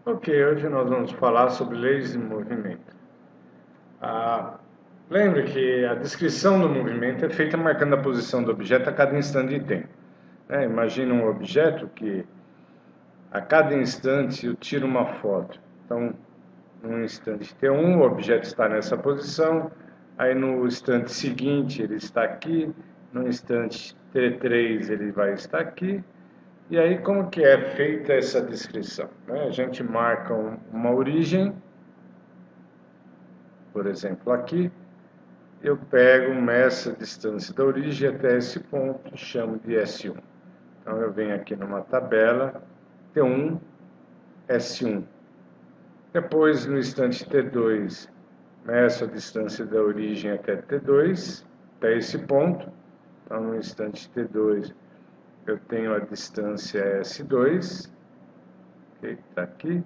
Ok, hoje nós vamos falar sobre leis de movimento. Lembre que a descrição do movimento é feita marcando a posição do objeto a cada instante de tempo. Imagina um objeto que a cada instante eu tiro uma foto. Então, no instante T1 o objeto está nessa posição, aí no instante seguinte ele está aqui, no instante T3 ele vai estar aqui. E aí, como que é feita essa descrição? A gente marca uma origem, por exemplo, aqui, eu pego, meço a distância da origem até esse ponto e chamo de S1. Então, eu venho aqui numa tabela, T1, S1. Depois, no instante T2, meço a distância da origem até T2, até esse ponto. Então, no instante T2, eu tenho a distância S2, que está aqui,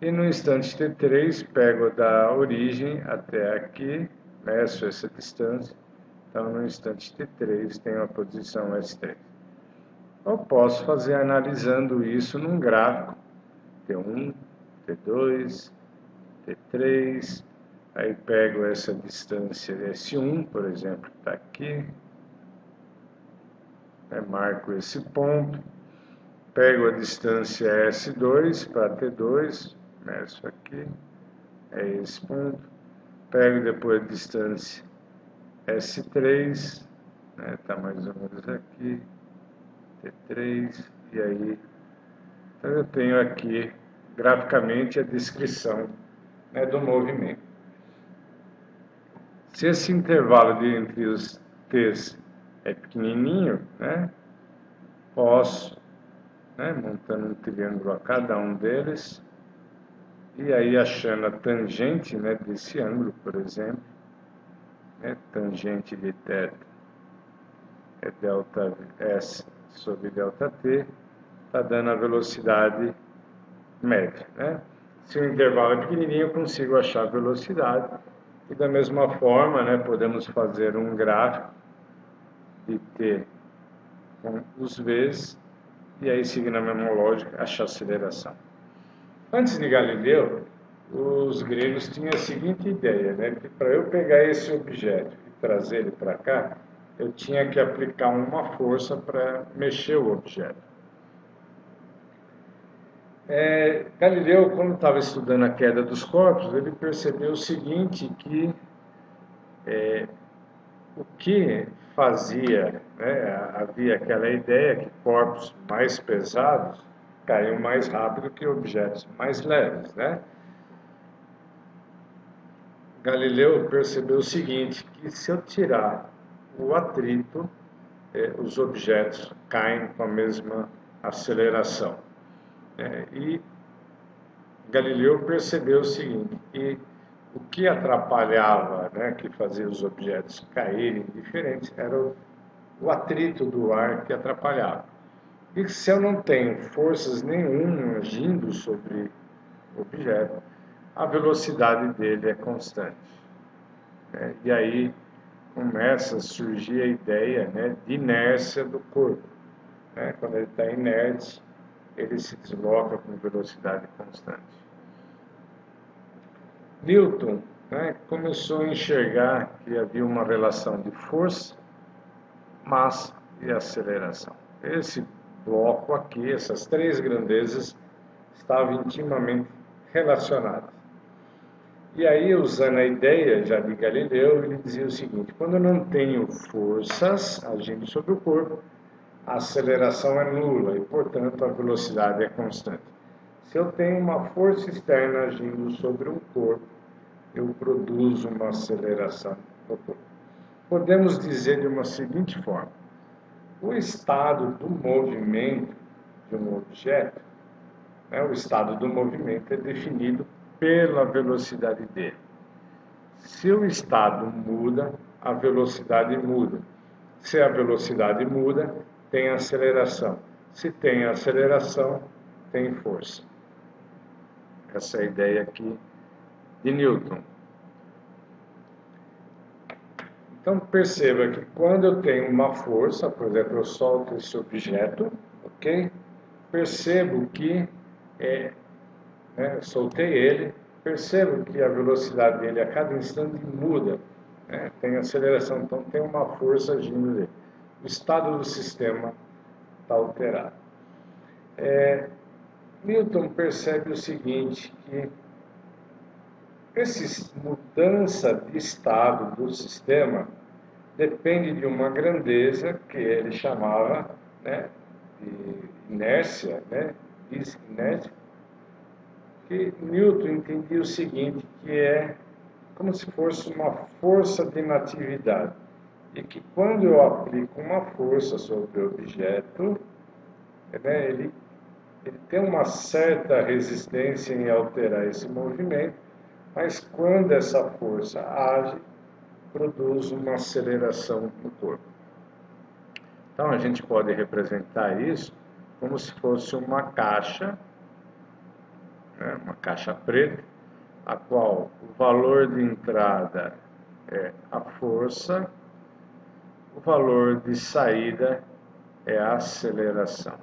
e no instante T3 pego da origem até aqui, meço essa distância, então no instante T3 tenho a posição S3. Eu posso fazer analisando isso num gráfico, T1, T2, T3, aí pego essa distância S1, por exemplo, que está aqui, marco esse ponto, pego a distância S2 para T2, meço aqui, é esse ponto, pego depois a distância S3, tá mais ou menos aqui, T3, e aí, então eu tenho aqui, graficamente, a descrição do movimento. Se esse intervalo entre os T's é pequenininho, posso, montando um triângulo a cada um deles, e aí achando a tangente desse ângulo, por exemplo, tangente de θ é delta S sobre delta T, está dando a velocidade média. Se o intervalo é pequenininho, eu consigo achar a velocidade, e da mesma forma, podemos fazer um gráfico de T com os V's, e aí seguindo a mesma lógica, achar a aceleração. Antes de Galileu, os gregos tinham a seguinte ideia, que para eu pegar esse objeto e trazer ele para cá, eu tinha que aplicar uma força para mexer o objeto. Galileu, quando estava estudando a queda dos corpos, ele percebeu o seguinte, que o que fazia, havia aquela ideia que corpos mais pesados caíam mais rápido que objetos mais leves, Galileu percebeu o seguinte, que se eu tirar o atrito, os objetos caem com a mesma aceleração. E Galileu percebeu o seguinte, que o que atrapalhava, que fazia os objetos caírem diferentes, era o atrito do ar que atrapalhava. E se eu não tenho forças nenhuma agindo sobre o objeto, a velocidade dele é constante. E aí começa a surgir a ideia de inércia do corpo. Quando ele está inerte, ele se desloca com velocidade constante. Newton começou a enxergar que havia uma relação de força, massa e aceleração. Esse bloco aqui, essas três grandezas, estavam intimamente relacionadas. E aí, usando a ideia já de Galileu, ele dizia o seguinte, quando eu não tenho forças agindo sobre o corpo, a aceleração é nula e, portanto, a velocidade é constante. Se eu tenho uma força externa agindo sobre um corpo, eu produzo uma aceleração do corpo. Podemos dizer de uma seguinte forma, o estado do movimento de um objeto, o estado do movimento é definido pela velocidade dele. Se o estado muda, a velocidade muda. Se a velocidade muda, tem aceleração. Se tem aceleração, tem força. Essa é a ideia aqui de Newton. Então perceba que quando eu tenho uma força, por exemplo, eu solto esse objeto, ok? Percebo que né, soltei ele, percebo que a velocidade dele a cada instante muda, né, tem aceleração, então tem uma força agindo nele. O estado do sistema está alterado. Newton percebe o seguinte, que essa mudança de estado do sistema depende de uma grandeza que ele chamava, né, de inércia, né, inércia, que Newton entendia o seguinte, que é como se fosse uma força de natividade, e que quando eu aplico uma força sobre o objeto, né, ele tem uma certa resistência em alterar esse movimento, mas quando essa força age, produz uma aceleração no corpo. Então a gente pode representar isso como se fosse uma caixa, né, uma caixa preta, a qual o valor de entrada é a força, o valor de saída é a aceleração.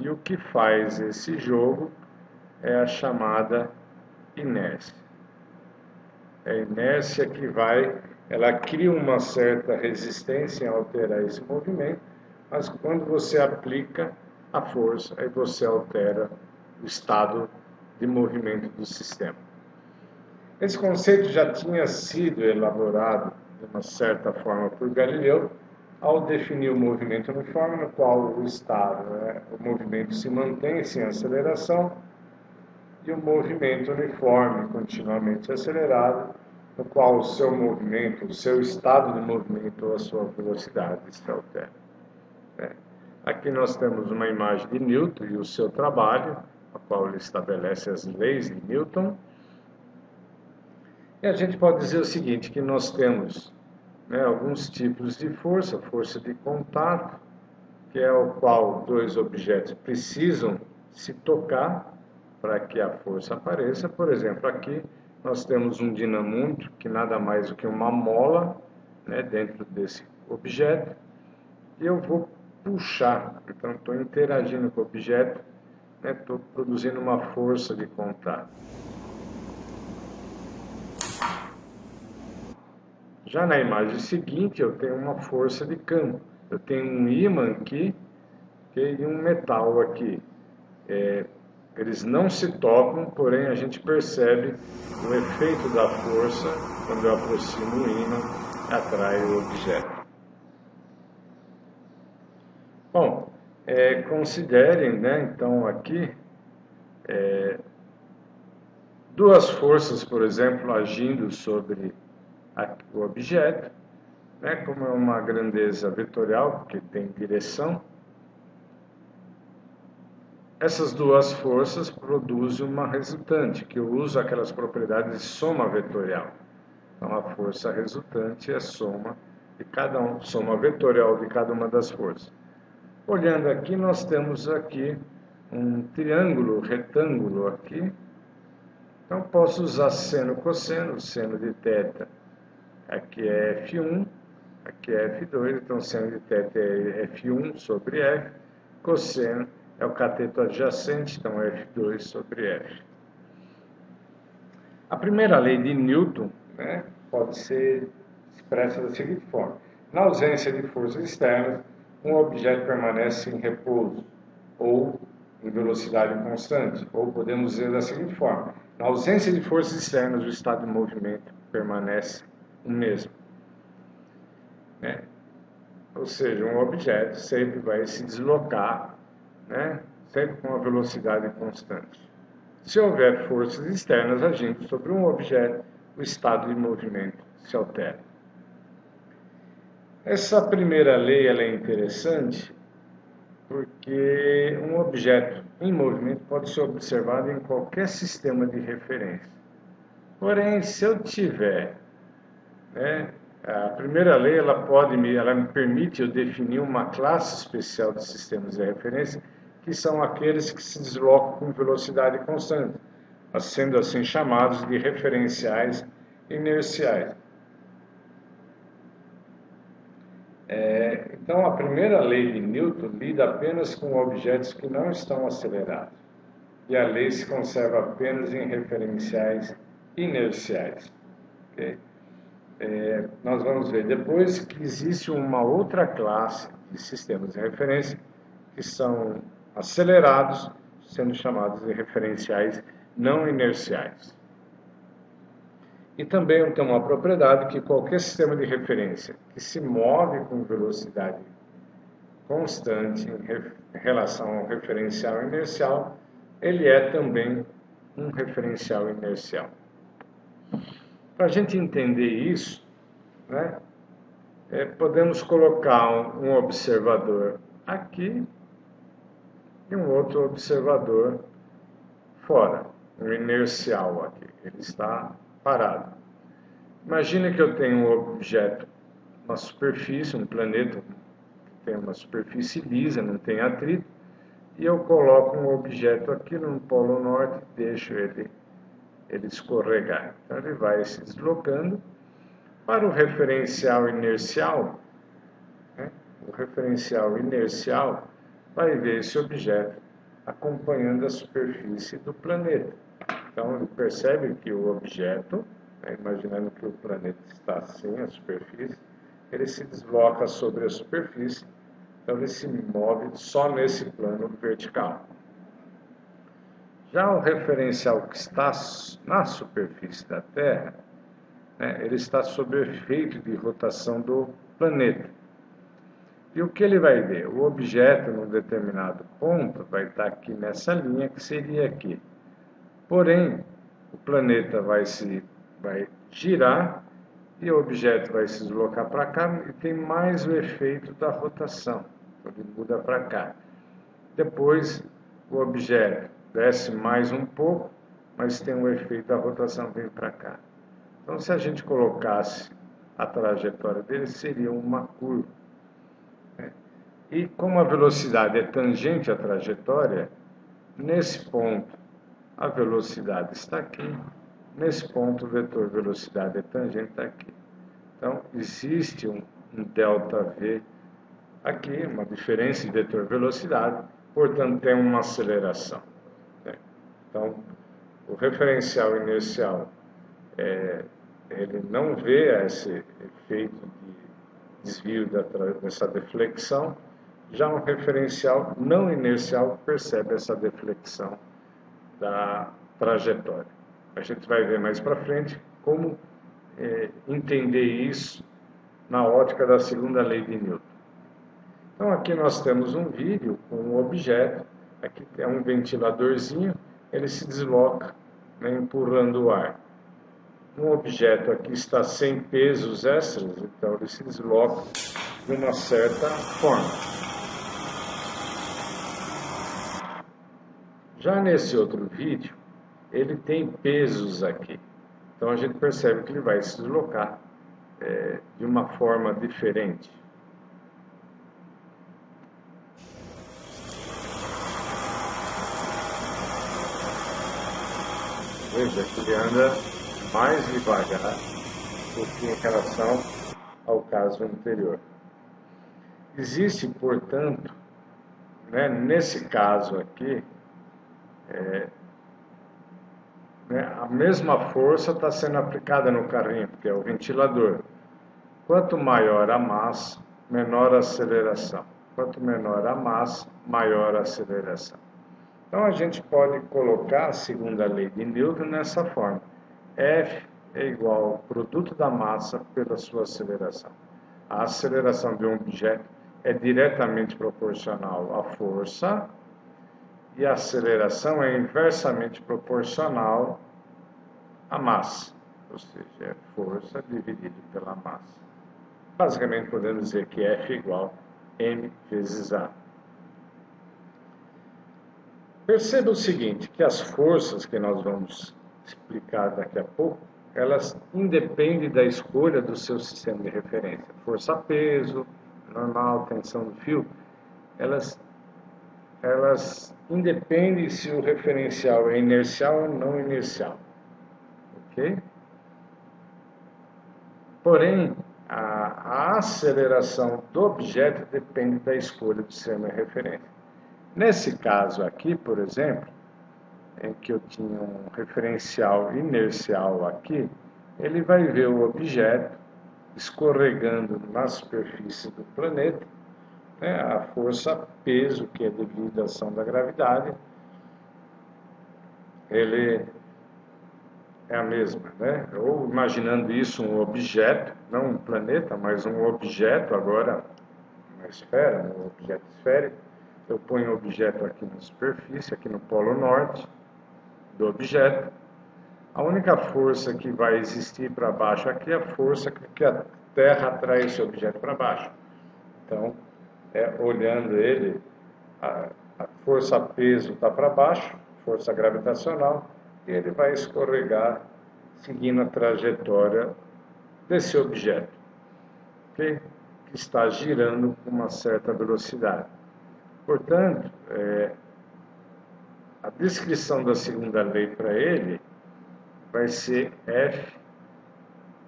E o que faz esse jogo é a chamada inércia. É a inércia que ela cria uma certa resistência em alterar esse movimento, mas quando você aplica a força, aí você altera o estado de movimento do sistema. Esse conceito já tinha sido elaborado de uma certa forma por Galileu, ao definir o movimento uniforme, no qual o estado, né, o movimento se mantém sem aceleração, e o movimento uniforme, continuamente acelerado, no qual o seu movimento, o seu estado de movimento ou a sua velocidade se altera. Aqui nós temos uma imagem de Newton e o seu trabalho, a qual ele estabelece as leis de Newton. E a gente pode dizer o seguinte, que nós temos, né, alguns tipos de força, força de contato, que é o qual dois objetos precisam se tocar para que a força apareça. Por exemplo, aqui nós temos um dinamômetro, que nada mais do que uma mola, né, dentro desse objeto, e eu vou puxar, então estou interagindo com o objeto, né, estou produzindo uma força de contato. Já na imagem seguinte, eu tenho uma força de campo. Eu tenho um ímã aqui e um metal aqui. Eles não se tocam, porém a gente percebe o efeito da força quando eu aproximo o ímã, atrai o objeto. Bom, considerem, né, então aqui, duas forças, por exemplo, agindo sobre o objeto, né, como é uma grandeza vetorial, porque tem direção. Essas duas forças produzem uma resultante, que eu uso aquelas propriedades de soma vetorial. Então, a força resultante é a soma soma vetorial de cada uma das forças. Olhando aqui, nós temos aqui um triângulo retângulo aqui. Então, posso usar seno, cosseno, seno de θ. Aqui é F1, aqui é F2, então seno de θ é F1 sobre F, cosseno é o cateto adjacente, então é F2 sobre F. A primeira lei de Newton, né, pode ser expressa da seguinte forma. Na ausência de forças externas, um objeto permanece em repouso ou em velocidade constante. Ou podemos dizer da seguinte forma. Na ausência de forças externas, o estado de movimento permanece o mesmo. Né? Ou seja, um objeto sempre vai se deslocar, né, sempre com uma velocidade constante. Se houver forças externas agindo sobre um objeto, o estado de movimento se altera. Essa primeira lei ela é interessante porque um objeto em movimento pode ser observado em qualquer sistema de referência. Porém, se eu tiver, né, a primeira lei ela me permite eu definir uma classe especial de sistemas de referência, que são aqueles que se deslocam com velocidade constante, sendo assim chamados de referenciais inerciais. Então, a primeira lei de Newton lida apenas com objetos que não estão acelerados. e a lei se conserva apenas em referenciais inerciais. Okay? Nós vamos ver depois que existe uma outra classe de sistemas de referência que são acelerados, sendo chamados de referenciais não inerciais. E também tem uma propriedade que qualquer sistema de referência que se move com velocidade constante em relação ao referencial inercial, ele é também um referencial inercial. Para a gente entender isso, né, podemos colocar um observador aqui e um outro observador fora, um inercial aqui, ele está parado. Imagine que eu tenho um objeto, uma superfície, um planeta que tem uma superfície lisa, não tem atrito, e eu coloco um objeto aqui no polo norte e deixo ele escorregar. Então ele vai se deslocando. Para o referencial inercial, né, o referencial inercial vai ver esse objeto acompanhando a superfície do planeta. Então ele percebe que o objeto, né, imaginando que o planeta está sem a superfície, ele se desloca sobre a superfície, então ele se move só nesse plano vertical. Já o referencial que está na superfície da Terra, né, ele está sob o efeito de rotação do planeta. E o que ele vai ver? O objeto, num determinado ponto, vai estar aqui nessa linha, que seria aqui. Porém, o planeta vai girar e o objeto vai se deslocar para cá e tem mais o efeito da rotação. Então, ele muda para cá. Depois, o objeto desce mais um pouco, mas tem o efeito da rotação, vem para cá. Então, se a gente colocasse a trajetória dele, seria uma curva. E como a velocidade é tangente à trajetória, nesse ponto a velocidade está aqui, nesse ponto o vetor velocidade é tangente está aqui. Então, existe um ΔV aqui, uma diferença de vetor velocidade, portanto tem uma aceleração. Então, o referencial inercial ele não vê esse efeito de desvio dessa deflexão, já um referencial não inercial percebe essa deflexão da trajetória. A gente vai ver mais para frente como entender isso na ótica da segunda lei de Newton. Então aqui nós temos um vídeo com um objeto, aqui é um ventiladorzinho, ele se desloca, né, empurrando o ar. Um objeto aqui está sem pesos extras, então ele se desloca de uma certa forma. Já nesse outro vídeo, ele tem pesos aqui. Então a gente percebe que ele vai se deslocar de uma forma diferente. Veja que ele anda mais devagar do que em relação ao caso anterior. Existe, portanto, né, nesse caso aqui, a mesma força está sendo aplicada no carrinho, que é o ventilador. Quanto maior a massa, menor a aceleração. Quanto menor a massa, maior a aceleração. Então a gente pode colocar a segunda lei de Newton nessa forma. F é igual ao produto da massa pela sua aceleração. A aceleração de um objeto é diretamente proporcional à força e a aceleração é inversamente proporcional à massa, ou seja, é força dividido pela massa. Basicamente podemos dizer que F é igual a m vezes A. Perceba o seguinte, que as forças que nós vamos explicar daqui a pouco, elas independem da escolha do seu sistema de referência. Força-peso, normal, tensão do fio, elas independem se o referencial é inercial ou não inercial. Ok? Porém, a aceleração do objeto depende da escolha do sistema de referência. Nesse caso aqui, por exemplo, em que eu tinha um referencial inercial aqui, ele vai ver o objeto escorregando na superfície do planeta, né, a força peso, que é devido à ação da gravidade, ele é a mesma, né? Ou imaginando isso um objeto, não um planeta, mas um objeto agora, uma esfera, um objeto esférico. Eu ponho o objeto aqui na superfície, aqui no polo norte do objeto. A única força que vai existir para baixo aqui é a força que a Terra atrai esse objeto para baixo. Então, olhando ele, a força peso está para baixo, força gravitacional, e ele vai escorregar seguindo a trajetória desse objeto, okay? Que está girando com uma certa velocidade. Portanto, a descrição da segunda lei para ele vai ser F,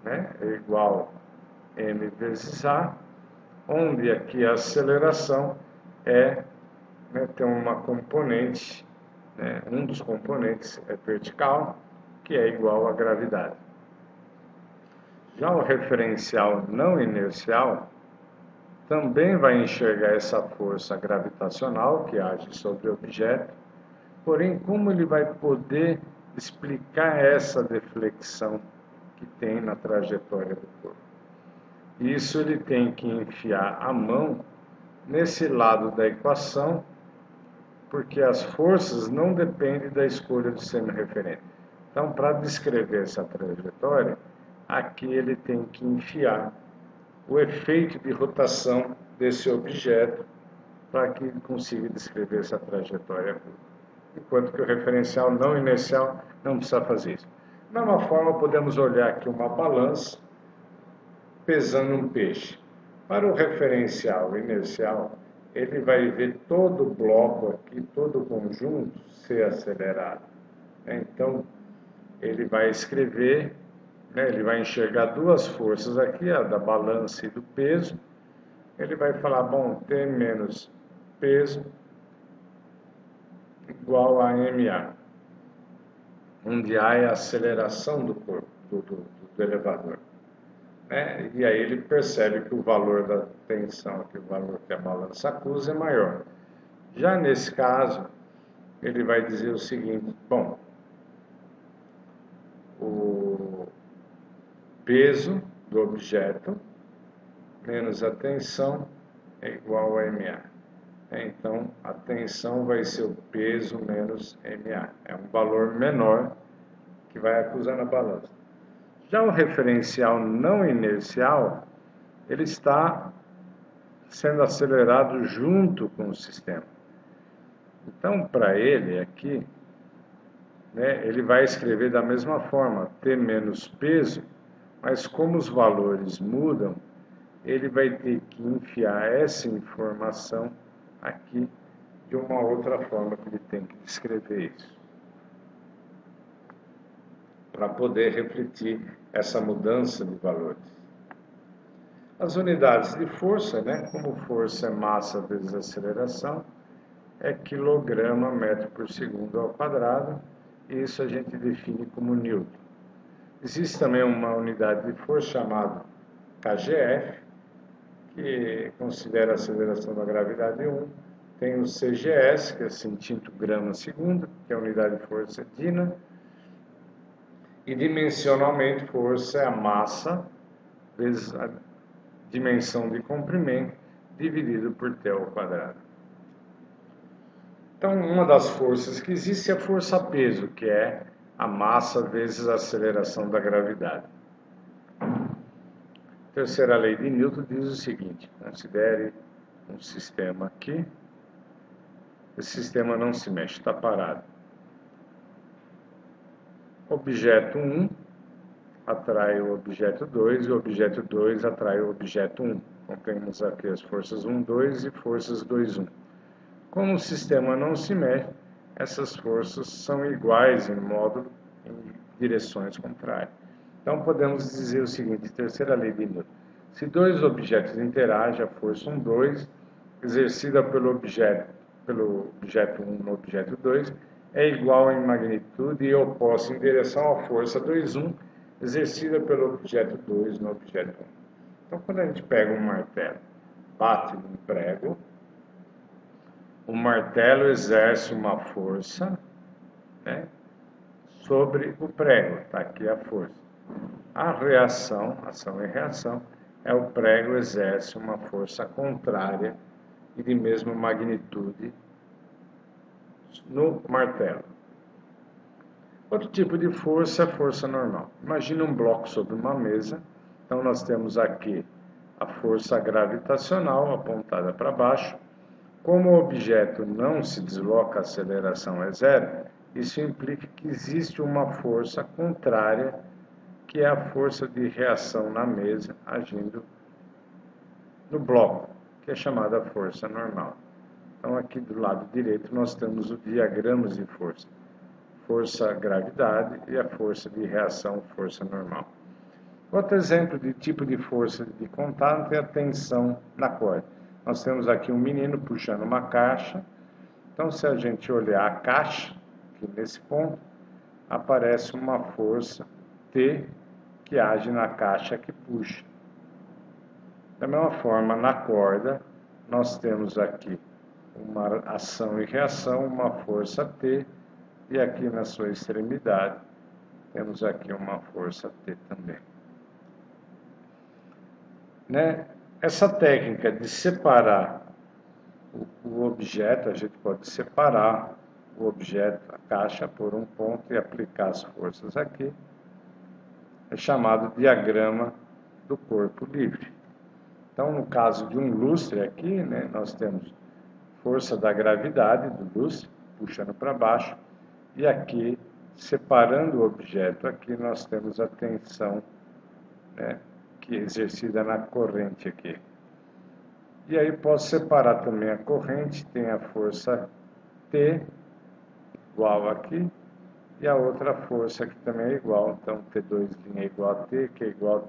né, é igual a m vezes a, onde aqui a aceleração tem uma componente, né, um dos componentes é vertical, que é igual à gravidade. Já o referencial não inercial também vai enxergar essa força gravitacional que age sobre o objeto, porém, como ele vai poder explicar essa deflexão que tem na trajetória do corpo? Isso ele tem que enfiar a mão nesse lado da equação, porque as forças não dependem da escolha do semi-referente. Então, para descrever essa trajetória, aqui ele tem que enfiar o efeito de rotação desse objeto para que ele consiga descrever essa trajetória, enquanto que o referencial não inercial não precisa fazer isso. Da mesma forma, podemos olhar aqui uma balança pesando um peixe. Para o referencial inercial, ele vai ver todo o bloco aqui, todo o conjunto ser acelerado. Então, ele vai escrever, né, ele vai enxergar duas forças aqui, a da balança e do peso. Ele vai falar, bom, T menos peso igual a MA, onde A é a aceleração do corpo, do elevador. Né? E aí ele percebe que o valor da tensão, que o valor que a balança acusa é maior. Já nesse caso, ele vai dizer o seguinte, bom, o peso do objeto menos a tensão é igual a MA. Então, a tensão vai ser o peso menos MA. É um valor menor que vai acusar na balança. Já o referencial não inercial, ele está sendo acelerado junto com o sistema. Então, para ele aqui, né, ele vai escrever da mesma forma, T menos peso, mas como os valores mudam, ele vai ter que enfiar essa informação aqui de uma outra forma que ele tem que descrever isso, para poder refletir essa mudança de valores. As unidades de força, né, como força é massa vezes aceleração, é quilograma metro por segundo ao quadrado, e isso a gente define como Newton. Existe também uma unidade de força chamada kgf, que considera a aceleração da gravidade 1. Tem o CGS, que é centímetro grama segundo, que é a unidade de força Dina. E dimensionalmente, força é a massa vezes a dimensão de comprimento dividido por T ao quadrado. Então, uma das forças que existe é a força-peso, que é a massa vezes a aceleração da gravidade. A terceira lei de Newton diz o seguinte, considere um sistema aqui, esse sistema não se mexe, está parado. Objeto 1 atrai o objeto 2 e o objeto 2 atrai o objeto 1. Então, temos aqui as forças 1, 2 e forças 2, 1. Como o sistema não se mexe, essas forças são iguais em módulo em direções contrárias. Então, podemos dizer o seguinte, terceira lei de Newton. Se dois objetos interagem, a força 1, 2, exercida pelo objeto 1 no objeto 2, é igual em magnitude e oposta em direção à força 2, 1, exercida pelo objeto 2 no objeto 1. Então, quando a gente pega um martelo, bate num prego, o martelo exerce uma força, né, sobre o prego, está aqui a força. A reação, ação e reação, é o prego exerce uma força contrária e de mesma magnitude no martelo. Outro tipo de força é a força normal. Imagina um bloco sobre uma mesa. Então nós temos aqui a força gravitacional apontada para baixo. Como o objeto não se desloca, a aceleração é zero, isso implica que existe uma força contrária, que é a força de reação na mesa agindo no bloco, que é chamada força normal. Então aqui do lado direito nós temos os diagramas de força. Força gravidade e a força de reação, força normal. Outro exemplo de tipo de força de contato é a tensão na corda. Nós temos aqui um menino puxando uma caixa. Então, se a gente olhar a caixa, aqui nesse ponto, aparece uma força T que age na caixa que puxa. Da mesma forma, na corda, nós temos aqui uma ação e reação, uma força T, e aqui na sua extremidade, temos aqui uma força T também. Né? Essa técnica de separar o objeto, a gente pode separar o objeto, a caixa, por um ponto e aplicar as forças aqui, é chamado diagrama do corpo livre. Então, no caso de um lustre aqui, né, nós temos força da gravidade do lustre, puxando para baixo, e aqui, separando o objeto, aqui nós temos a tensão, né, que é exercida na corrente aqui. E aí posso separar também a corrente, tem a força T, igual aqui, e a outra força que também é igual, então T2' é igual a T, que é igual a T'.